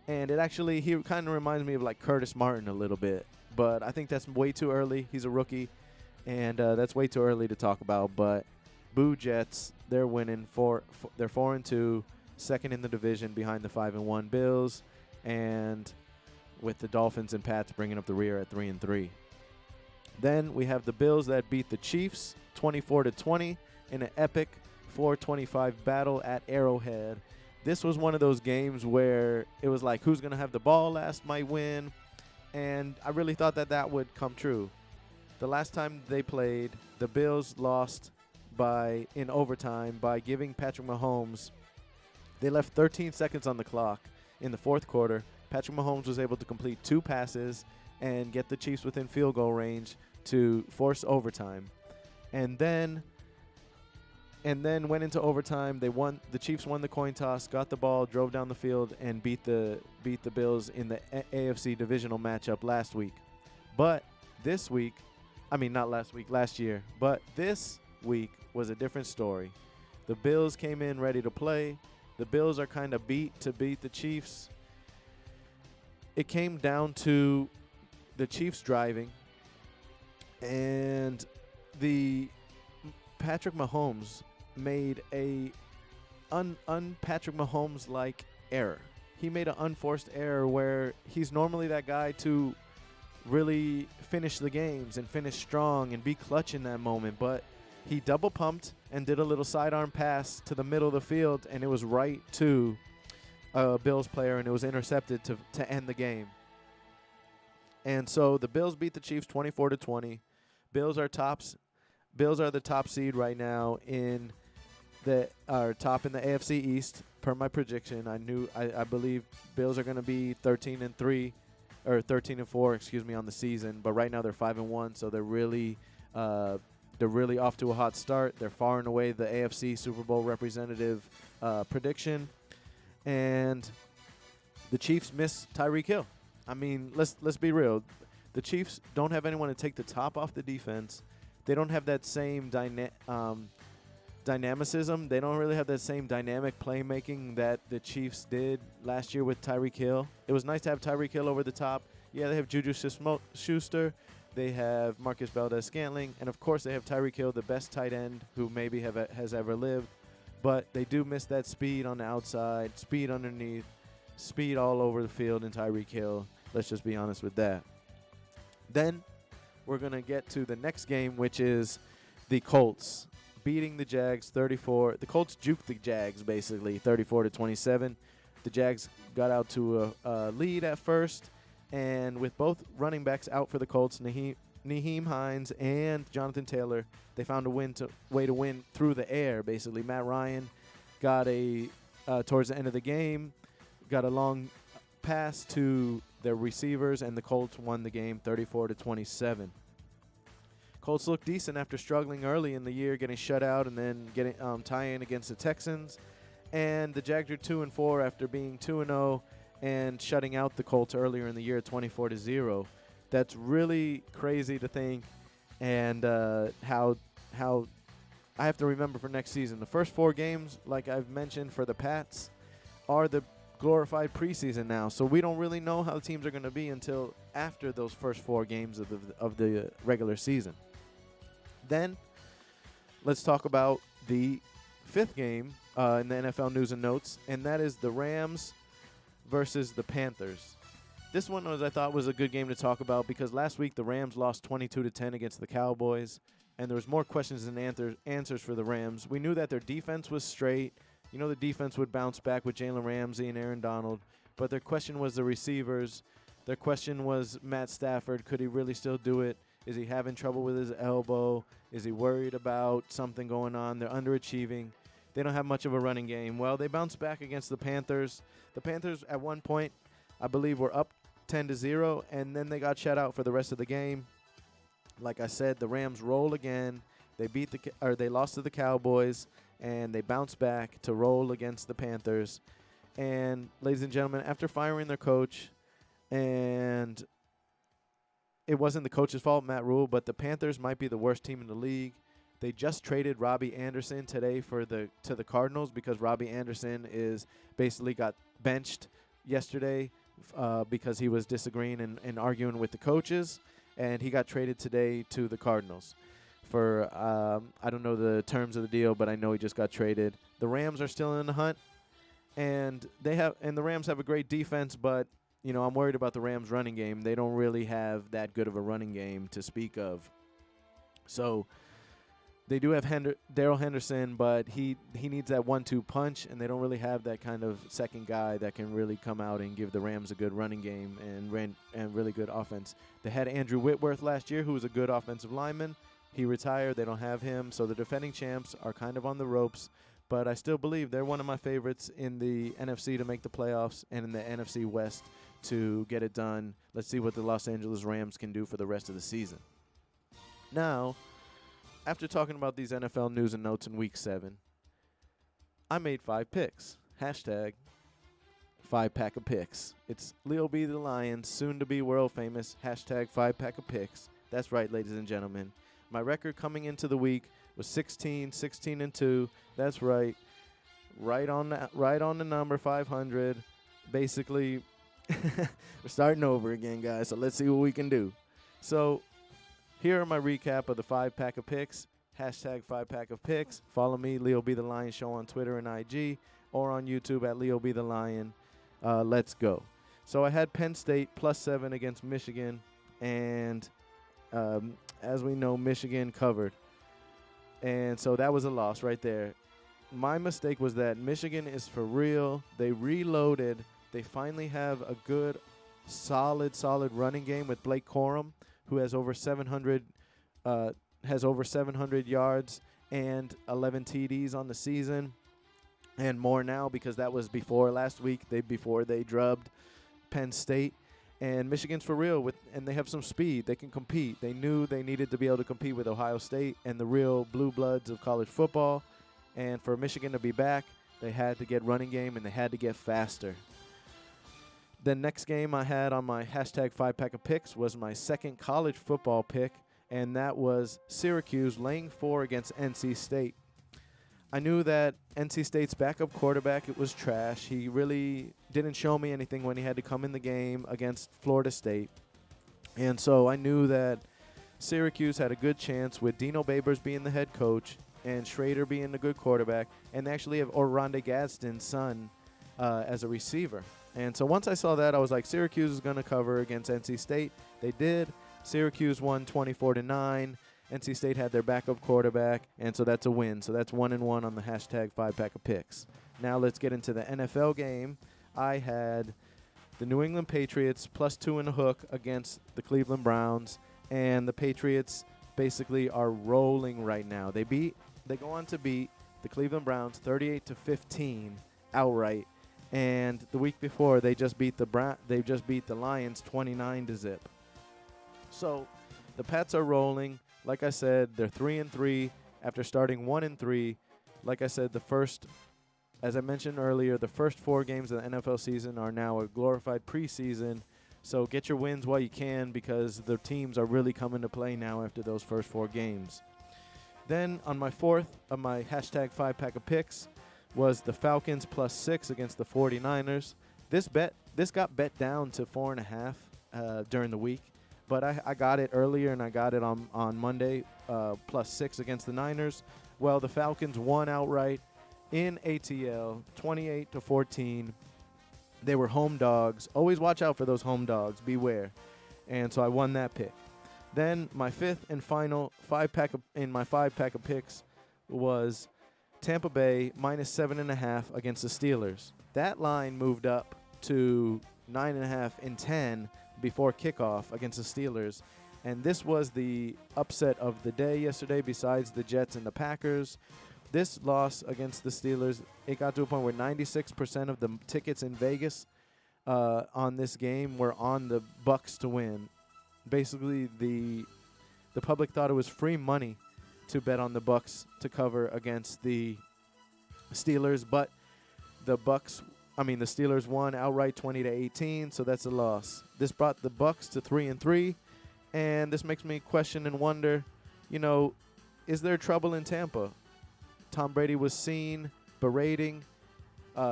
and he kind of reminds me of like Curtis Martin a little bit, but I think that's way too early. He's a rookie, and that's way too early to talk about. But Boo Jets, they're winning they're 4-2, second in the division behind the 5-1 Bills, and with the Dolphins and Pats bringing up the rear at 3-3. Then we have the Bills that beat the Chiefs 24-20 in an epic 4-25 battle at Arrowhead. This was one of those games where it was like, who's going to have the ball last might win, and I really thought that would come true. The last time they played, the Bills lost in overtime by giving Patrick Mahomes. They left 13 seconds on the clock in the fourth quarter. Patrick Mahomes was able to complete 2 passes and get the Chiefs within field goal range to force overtime. And then went into overtime. They won. The Chiefs won the coin toss, got the ball, drove down the field, and beat the Bills in the AFC divisional matchup last week. But this week, last year. But this week was a different story. The Bills came in ready to play. The Bills are kind of beat to beat the Chiefs. It came down to the Chiefs driving, and the Patrick Mahomes made a un-Patrick Mahomes-like error. He made an unforced error where he's normally that guy to really finish the games and finish strong and be clutch in that moment, but he double pumped and did a little sidearm pass to the middle of the field, and it was right to a Bills player, and it was intercepted to end the game. And so the Bills beat the Chiefs 24-20. Bills are the top seed right now are top in the AFC East per my prediction. I believe Bills are going to be 13-3 or 13-4, on the season. But right now they're 5-1, so they're really off to a hot start. They're far and away the AFC Super Bowl representative prediction, and the Chiefs miss Tyreek Hill. I mean, let's be real. The Chiefs don't have anyone to take the top off the defense. They don't have that same dynamicism. They don't really have that same dynamic playmaking that the Chiefs did last year with Tyreek Hill. It was nice to have Tyreek Hill over the top. Yeah, they have Juju Schuster. They have Marcus Valdez-Scantling. And, of course, they have Tyreek Hill, the best tight end who maybe has ever lived. But they do miss that speed on the outside, speed underneath, speed all over the field in Tyreek Hill. Let's just be honest with that. Then we're going to get to the next game, which is the Colts beating the Jags 34. The Colts juked the Jags, basically, 34-27. The Jags got out to a lead at first, and with both running backs out for the Colts, Nyheim Hines and Jonathan Taylor, they found a way to win through the air, basically. Matt Ryan got towards the end of the game, got a long pass to their receivers, and the Colts won the game 34-27. Colts looked decent after struggling early in the year, getting shut out and then getting tie-in against the Texans. And the Jags are 2-4 after being 2-0 and shutting out the Colts earlier in the year 24-0. That's really crazy to think, and how I have to remember for next season. The first 4 games, like I've mentioned for the Pats, are the glorified preseason now, so we don't really know how the teams are going to be until after those first 4 games of the regular season. Then let's talk about the 5th game in the NFL news and notes, and that is the Rams versus the Panthers. This one I thought was a good game to talk about because last week the Rams lost 22-10 against the Cowboys, and there was more questions than answers for the Rams. We knew that their defense was straight. You know, the defense would bounce back with Jalen Ramsey and Aaron Donald, but their question was the receivers. Their question was Matt Stafford. Could he really still do it? Is he having trouble with his elbow? Is he worried about something going on? They're underachieving. They don't have much of a running game. Well, they bounced back against the Panthers. The Panthers, at one point, I believe, were up 10-0, and then they got shut out for the rest of the game. Like I said, the Rams roll again. They lost to the Cowboys, and they bounced back to roll against the Panthers. And, ladies and gentlemen, after firing their coach, and it wasn't the coach's fault, Matt Rule, but the Panthers might be the worst team in the league. They just traded Robbie Anderson today to the Cardinals because Robbie Anderson basically got benched yesterday because he was disagreeing and arguing with the coaches. and he got traded today to the Cardinals for I don't know the terms of the deal, but I know he just got traded. The Rams are still in the hunt, and the Rams have a great defense, but I'm worried about the Rams' running game. They don't really have that good of a running game to speak of. So they do have Darrell Henderson, but he needs that 1-2 punch, and they don't really have that kind of second guy that can really come out and give the Rams a good running game and really good offense. They had Andrew Whitworth last year, who was a good offensive lineman. He retired. They don't have him, so the defending champs are kind of on the ropes. But I still believe they're one of my favorites in the NFC to make the playoffs and in the NFC West to get it done. Let's see what the Los Angeles Rams can do for the rest of the season. Now, after talking about these NFL news and notes in Week 7, I made 5 picks. Hashtag 5-pack of picks. It's Leo B. the Lion, soon to be world famous. Hashtag 5-pack of picks. That's right, ladies and gentlemen. My record coming into the week was 16-2. That's right. Right on the number 500. Basically, we're starting over again, guys. So let's see what we can do. So here are my recap of the 5-pack of picks. Hashtag 5-pack of picks. Follow me, Leo B the Lion Show on Twitter and IG, or on YouTube at Leo B the Lion. Let's go. So I had Penn State +7 against Michigan, and as we know, Michigan covered. And so that was a loss right there. My mistake was that Michigan is for real. They reloaded. They finally have a good, solid running game with Blake Corum, who has over 700 yards and 11 TDs on the season, and more now because that was before last week. Before they drubbed Penn State. And Michigan's for real, and they have some speed. They can compete. They knew they needed to be able to compete with Ohio State and the real blue bloods of college football. And for Michigan to be back, they had to get running game, and they had to get faster. The next game I had on my hashtag 5-pack of picks was my second college football pick, and that was Syracuse laying 4 against NC State. I knew that NC State's backup quarterback, it was trash. He really didn't show me anything when he had to come in the game against Florida State. And so I knew that Syracuse had a good chance with Dino Babers being the head coach and Schrader being the good quarterback, and they actually have Oronde Gadsden's son as a receiver. And so once I saw that, I was like, Syracuse is going to cover against NC State. They did. Syracuse won 24-9. NC State had their backup quarterback, and so that's a win. So that's 1-1 on the hashtag 5-pack of picks. Now let's get into the NFL game. I had the New England Patriots +2 in the hook against the Cleveland Browns, and the Patriots basically are rolling right now. They go on to beat the Cleveland Browns 38-15 outright, and the week before they just beat the Lions 29-0. So the Pats are rolling. Like I said, they're 3-3 after starting 1-3. Like I said, as I mentioned earlier, the first 4 games of the NFL season are now a glorified preseason. So get your wins while you can, because the teams are really coming to play now after those first 4 games. Then on my fourth of my hashtag 5-pack of picks was the Falcons +6 against the 49ers. This got bet down to 4.5 during the week. But I got it earlier, and I got it on Monday, +6 against the Niners. Well, the Falcons won outright in ATL, 28-14. They were home dogs. Always watch out for those home dogs. Beware. And so I won that pick. Then my fifth and final 5-pack of picks was Tampa Bay -7.5 against the Steelers. That line moved up to 9.5 and 10 before kickoff against the Steelers. And this was the upset of the day yesterday besides the Jets and the Packers. This loss against the Steelers, it got to a point where 96% of the tickets in Vegas on this game were on the Bucs to win. Basically, the public thought it was free money to bet on the Bucs to cover against the Steelers, but the Steelers won outright 20-18, so that's a loss. This brought the Bucs to 3-3, and this makes me question and wonder, is there trouble in Tampa? Tom Brady was seen berating,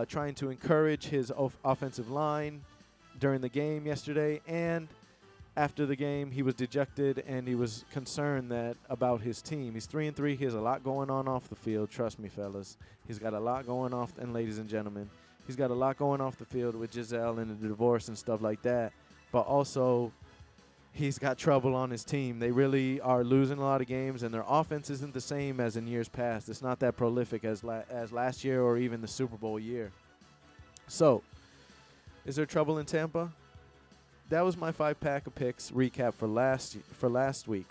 trying to encourage his offensive line during the game yesterday, and after the game, he was dejected and he was concerned that about his team. He's 3-3. He has a lot going on off the field. Trust me, fellas. He's got a lot going off, and ladies and gentlemen, he's got a lot going off the field with Giselle and the divorce and stuff like that. But also, he's got trouble on his team. They really are losing a lot of games, and their offense isn't the same as in years past. It's not that prolific as last year or even the Super Bowl year. So, is there trouble in Tampa? That was my 5-pack of picks recap for last week.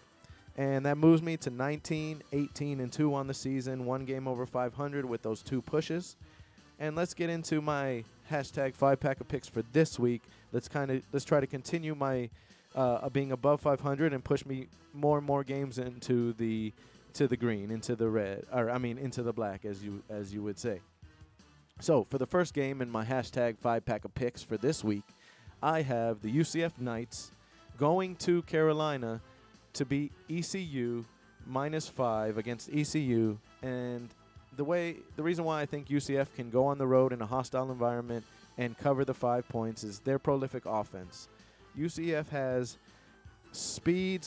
And that moves me to 19, 18, and 2 on the season, 1 game over 500 with those 2 pushes. And let's get into my hashtag 5-pack of picks for this week. Let's try to continue my being above 500 and push me more and more games into the green, into the red, into the black, as you would say. So for the first game in my hashtag 5-pack of picks for this week, I have the UCF Knights going to Carolina to beat ECU -5 against ECU. And the reason why I think UCF can go on the road in a hostile environment and cover the 5 points is their prolific offense. UCF has speed.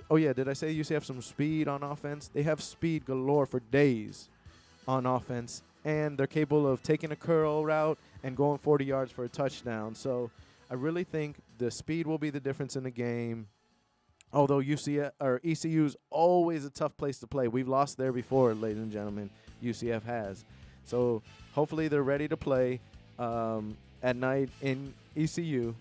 Oh, yeah, did I say UCF some speed on offense? They have speed galore for days on offense, and they're capable of taking a curl route and going 40 yards for a touchdown. So I really think the speed will be the difference in the game. Although ECU is always a tough place to play. We've lost there before, ladies and gentlemen. UCF has. So hopefully they're ready to play at night in ECU.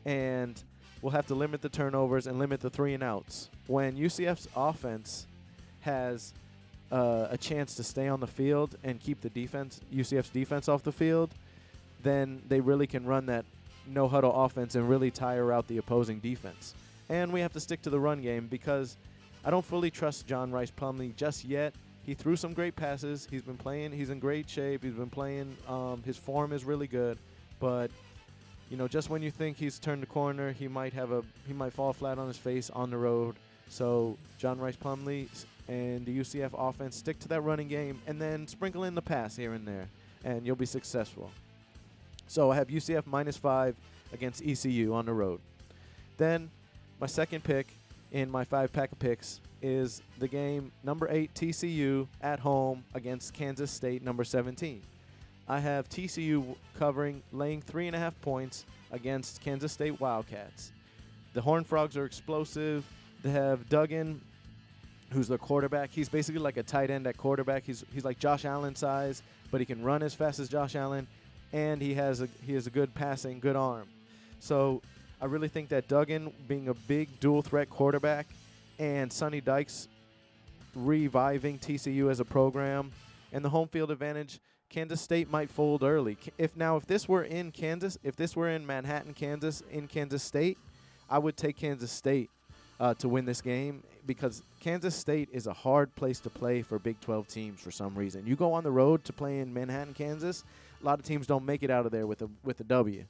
And we'll have to limit the turnovers and limit the 3-and-outs. When UCF's offense has a chance to stay on the field and keep the UCF's defense off the field, then they really can run that no-huddle offense and really tire out the opposing defense. And we have to stick to the run game because I don't fully trust John Rice Plumlee just yet. He threw some great passes. He's been playing. He's in great shape. He's been playing. His form is really good. But, just when you think he's turned the corner, he might fall flat on his face on the road. So John Rice Plumlee and the UCF offense, stick to that running game and then sprinkle in the pass here and there, and you'll be successful. So I have UCF -5 against ECU on the road. Then my second pick in my 5-pack of picks is the game number 8 TCU at home against Kansas State number 17. I have TCU laying 3.5 points against Kansas State Wildcats. The Horned Frogs are explosive. They have Duggan, who's their quarterback. He's basically like a tight end at quarterback. He's like Josh Allen size, but he can run as fast as Josh Allen, and he has a good passing, good arm. So I really think that Duggan being a big dual threat quarterback and Sonny Dykes reviving TCU as a program and the home field advantage, Kansas State might fold early. If this were in Kansas, if this were in Manhattan, Kansas, in Kansas State, I would take Kansas State to win this game because Kansas State is a hard place to play for Big 12 teams for some reason. You go on the road to play in Manhattan, Kansas, a lot of teams don't make it out of there with a W.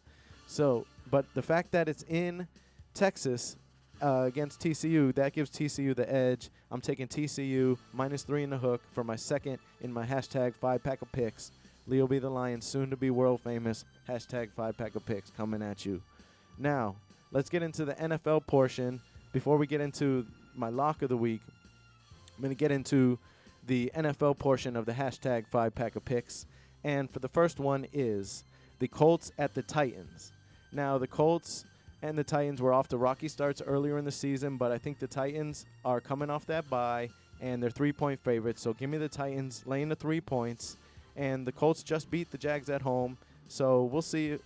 So, but the fact that it's in Texas against TCU, that gives TCU the edge. I'm taking TCU -3 in the hook for my second in my hashtag 5-pack of picks. Leo be the Lion, soon to be world famous. Hashtag 5-pack of picks coming at you. Now, let's get into the NFL portion. Before we get into my lock of the week, I'm going to get into the NFL portion of the hashtag 5-pack of picks. And for the first one is the Colts at the Titans. Now, the Colts and the Titans were off to rocky starts earlier in the season, but I think the Titans are coming off that bye, and they're 3-point favorites. So give me the Titans laying the 3 points. And the Colts just beat the Jags at home, so we'll see.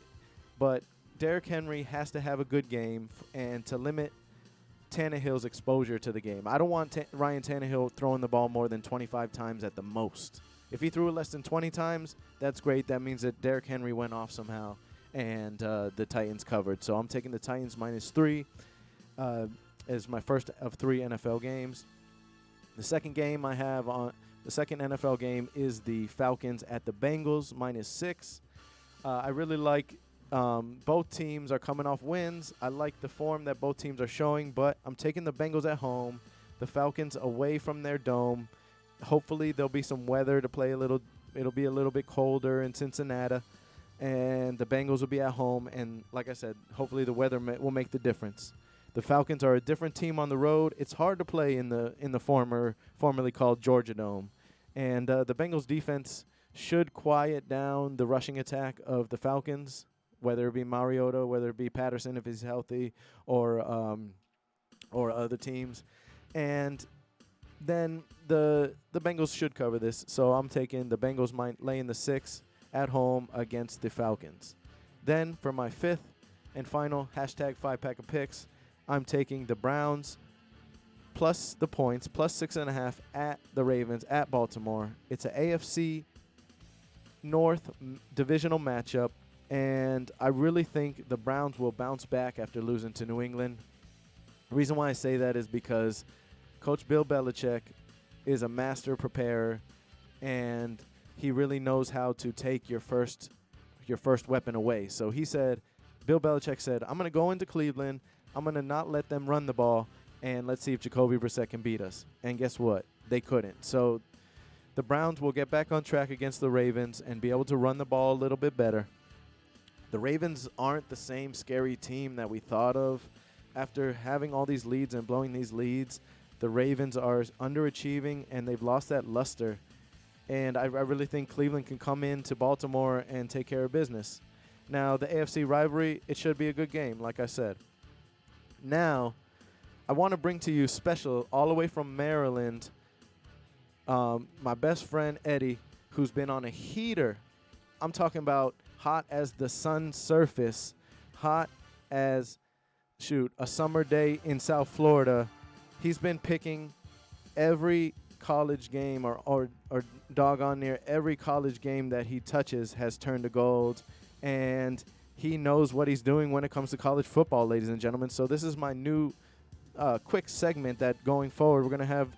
But Derrick Henry has to have a good game and to limit Tannehill's exposure to the game. I don't want Ryan Tannehill throwing the ball more than 25 times at the most. If he threw it less than 20 times, that's great. That means that Derrick Henry went off somehow, and the Titans covered. So I'm taking the Titans -3 as my first of 3 NFL games. The second game I have on the second NFL game is the Falcons at the Bengals -6. I really like both teams are coming off wins. I like the form that both teams are showing, but I'm taking the Bengals at home, the Falcons away from their dome. Hopefully there'll be some weather to play a little. It'll be a little bit colder in Cincinnati. and the Bengals will be at home. And like I said, hopefully the weather will make the difference. The Falcons are a different team on the road. It's hard to play in the formerly called Georgia Dome, and the Bengals defense should quiet down the rushing attack of the Falcons, whether it be Mariota, whether it be Patterson if he's healthy, or other teams. And then the Bengals should cover this. So I'm taking the Bengals laying the 6 at home against the Falcons. Then for my fifth and final hashtag 5-pack of picks, I'm taking the Browns plus the points, plus 6.5 at the Ravens at Baltimore. It's an AFC North divisional matchup, and I really think the Browns will bounce back after losing to New England. The reason why I say that is because Coach Bill Belichick is a master preparer, and he really knows how to take your first weapon away. So Bill Belichick said, I'm going to go into Cleveland, I'm going to not let them run the ball, and let's see if Jacoby Brissett can beat us. And guess what? They couldn't. So the Browns will get back on track against the Ravens and be able to run the ball a little bit better. The Ravens aren't the same scary team that we thought of. After having all these leads and blowing these leads, the Ravens are underachieving, and they've lost that luster. And I really think Cleveland can come into Baltimore and take care of business. Now, the AFC rivalry, it should be a good game, like I said. Now, I want to bring to you special, all the way from Maryland, my best friend Eddie, who's been on a heater. I'm talking about hot as the sun's surface, hot as, a summer day in South Florida. He's been picking every college game or doggone near every college game that he touches has turned to gold. And he knows what he's doing when it comes to college football, ladies and gentlemen. So this is my new quick segment that going forward, we're going to have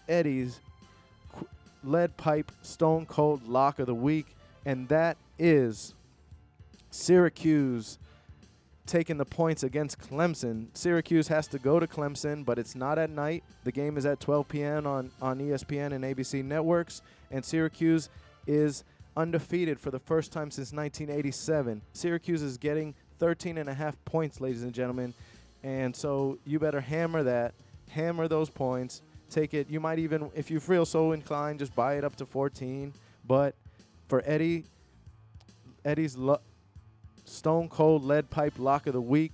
Eddie's lead pipe stone cold lock of the week. And that is Syracuse taking the points against Clemson. Syracuse has to go to Clemson, but it's not at night. The game is at 12 p.m. on ESPN and ABC networks, and Syracuse is undefeated for the first time since 1987. Syracuse is getting 13.5 points, ladies and gentlemen, and so you better hammer those points. Take it. You might even, if you feel so inclined, just buy it up to 14. But for Eddie's Stone Cold Lead Pipe Lock of the Week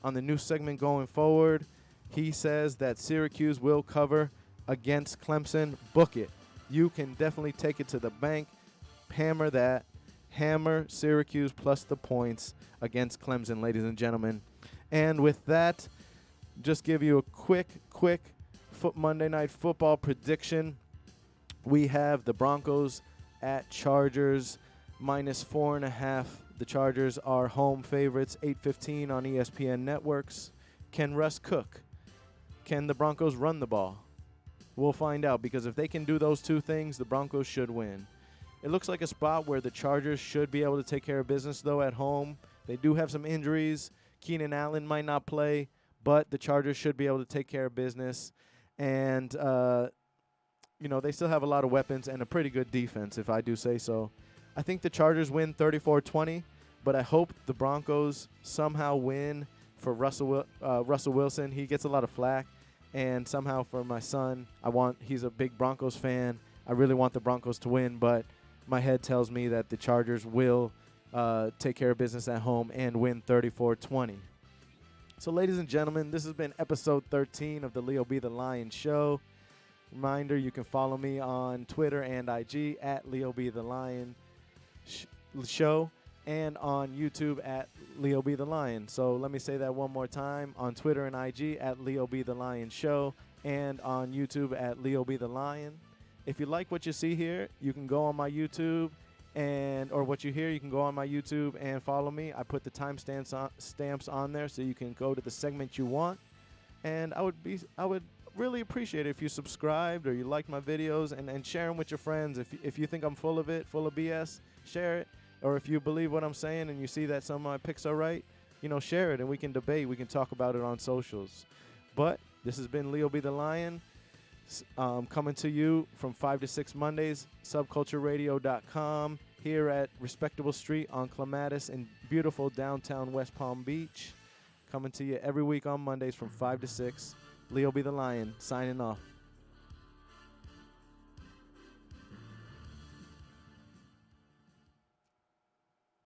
on the new segment going forward, he says that Syracuse will cover against Clemson. Book it. You can definitely take it to the bank. Hammer that. Hammer Syracuse plus the points against Clemson, ladies and gentlemen. And with that, just give you a quick Monday Night Football prediction. We have the Broncos at Chargers minus 4.5. The Chargers are home favorites, 8:15 on ESPN networks. Can Russ cook? Can the Broncos run the ball? We'll find out, because if they can do those two things, the Broncos should win. It looks like a spot where the Chargers should be able to take care of business, though, at home. They do have some injuries. Keenan Allen might not play, but the Chargers should be able to take care of business. And, they still have a lot of weapons and a pretty good defense, if I do say so. I think the Chargers win 34-20, but I hope the Broncos somehow win for Russell Wilson. He gets a lot of flack. And somehow for my son, he's a big Broncos fan. I really want the Broncos to win, but my head tells me that the Chargers will take care of business at home and win 34-20. So, ladies and gentlemen, this has been episode 13 of the Leo B. the Lion Show. Reminder, you can follow me on Twitter and IG at Leo B. the Lion Show, and on YouTube at Leo B. the Lion. So let me say that one more time. On Twitter and IG at Leo B. the Lion Show, and on YouTube at Leo B. the Lion. If you like what you see here, you can go on my YouTube, or what you hear, you can go on my YouTube and follow me. I put the timestamps on there so you can go to the segment you want. And I would really appreciate it if you subscribed or you liked my videos, and share them with your friends. If you think I'm full of BS, share it. Or if you believe what I'm saying and you see that some of my picks are right, share it and we can debate. We can talk about it on socials. But this has been Leo B. the Lion, coming to you from 5 to 6 Mondays, subcultureradio.com. here at Respectable Street on Clematis in beautiful downtown West Palm Beach. Coming to you every week on Mondays from 5 to 6. Leo be the Lion, signing off.